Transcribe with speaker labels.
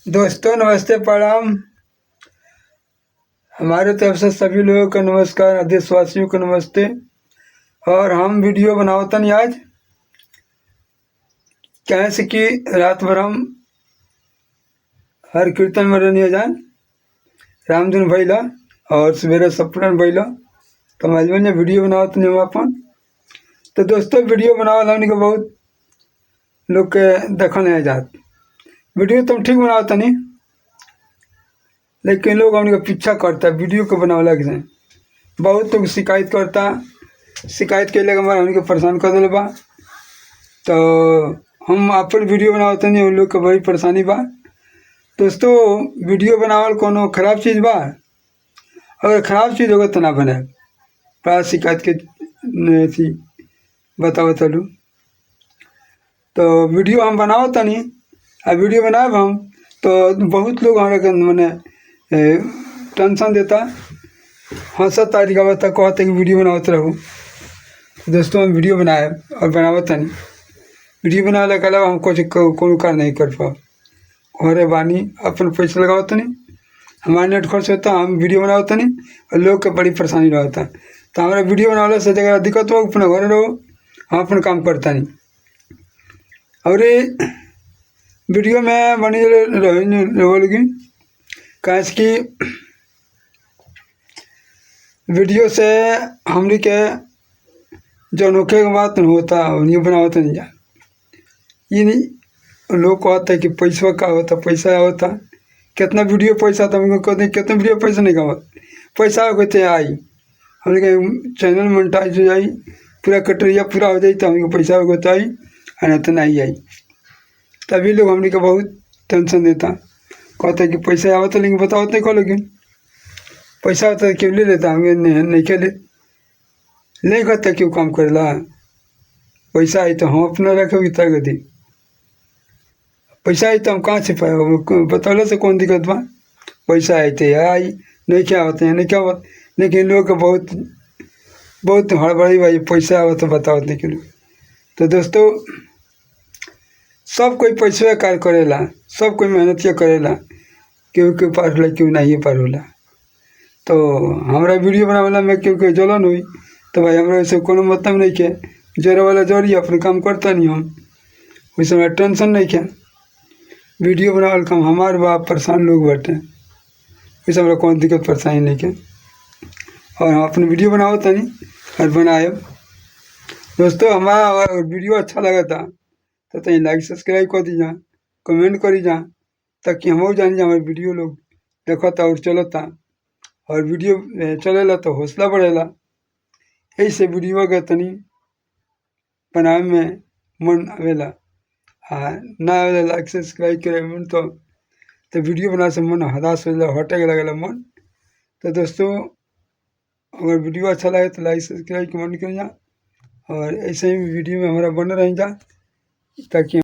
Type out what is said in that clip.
Speaker 1: दोस्तों नमस्ते प्रणाम। हमारे तरफ से सभी लोगों को नमस्कार, देशवासियों को नमस्ते। और हम वीडियो बनावतन आज कैसे कि रात भर हम हर कीर्तन में रहनी जान रामधुन भैला और सवेरे सपन भैला तो मजबून ने वीडियो बनावत नहीं हम अपन। तो दोस्तों वीडियो बनावल हमने को बहुत लोग के देखल नहीं जात। वीडियो तुम ठीक बनावत नहीं, लेकिन लोग हमने का पीछा करता वीडियो को बनावला के से बहुत लोग शिकायत करता। शिकायत के लिए हमारे हमने परेशान कर दिल बा। तो हम अपन वीडियो बनावत नहीं, उन लोग के बड़ी परेशानी बा। दोस्तों वीडियो बनावल कोनो खराब चीज़ बा? अगर खराब चीज़ होगा तो ना बने। बड़ा शिकायत के थी बताओ चलू। तो वीडियो हम बनावत नहीं, अब वीडियो बनाए हम तो बहुत लोग हमारे मैंने टेंशन देता, हंसता दिखावता, कहते कि वीडियो बनावत रहो। दोस्तों हम वीडियो बनाए और बनावत नहीं। वीडियो बनाने के अलावा हम कुछ कोनो कार्य नहीं कर पाओ। घरे बानी अपन पैसा लगावत नहीं, हमारा नेट खर्च होता, हम वीडियो बनावत नहीं और लोग के बड़ी परेशानी रहता। तो हमारा वीडियो बनाने से जगह दिक्कत हो, अपने घरे रहो, हम अपन काम करता नहीं। और वीडियो में बनी रहोगी कैसे कि वीडियो से हमने के जो नोखे के बात होता नहीं बनावत नहीं जा। ये नहीं लोग कहते हैं कि पैसा का होता, पैसा होता कितना वीडियो पैसा था, हमको कहते हैं कितना वीडियो पैसा नहीं कमा पैसा कहते आई हमने के चैनल मोनेटाइज हो जाई, पूरा कटरिया पूरा हो जाए तो हमको पैसा होता आई और नहीं तो नहीं आई। तभी लोग हमने के बहुत टेंशन देता, कहते कि पैसा आवता लेकिन बताओ नहीं कहो, लेकिन पैसा होता है क्यों ले लेता, हमें नहीं खेले नहीं कहता क्यों काम करेला। पैसा आई तो हम अपना रखे तगदी, पैसा आई तो हम कहाँ से पाए बतौले से कौन दिक्कत बा। पैसा आई तो आई, नहीं क्या होते हैं नहीं क्या बात, लेकिन लोग का बहुत बहुत हड़बड़ी भाई पैसा आवत तो बताओ नहीं क्यों। तो दोस्तों सब कोई पैसे कार्य करेला, सब कोई मेहनत करेला, क्यों क्यों पार होला क्यों नहीं पार होला। तो हमारा वीडियो बनावला में क्योंकि जलन हुई तो भाई हमारा वैसे कोनो मतलब नहीं के, जोरे वाला जोड़ी अपने काम करता नहीं हम, वैसे हमारा टेंशन नहीं क्या। वीडियो बनावल काम हमारे बाप परेशान लोग बैठे, वैसे हमारा कौन दिक्कत परेशानी नहीं के। और हम अपने वीडियो बनावत नहीं और बनाए। दोस्तों हमारा वीडियो अच्छा लगा था तो तहीं लाइक सब्सक्राइब कर दीजा, कमेंट करी जा, ताकि हम जानी जा हमारे वीडियो लोग देखता और चलता और वीडियो चलेला तो हौसला बढ़ेला। ऐसे वीडियो के तनी बनावे में मन आवेला, ना आवेला लाइक सब्सक्राइब करे मन तो वीडियो बनाने से मन हदास हो जाला, हटे लगेला मन। तो दोस्तों अगर वीडियो अच्छा लगे तो लाइक सब्सक्राइब कमेंट करें जा और ऐसे ही वीडियो में हमारा बने रहें जा, ताकि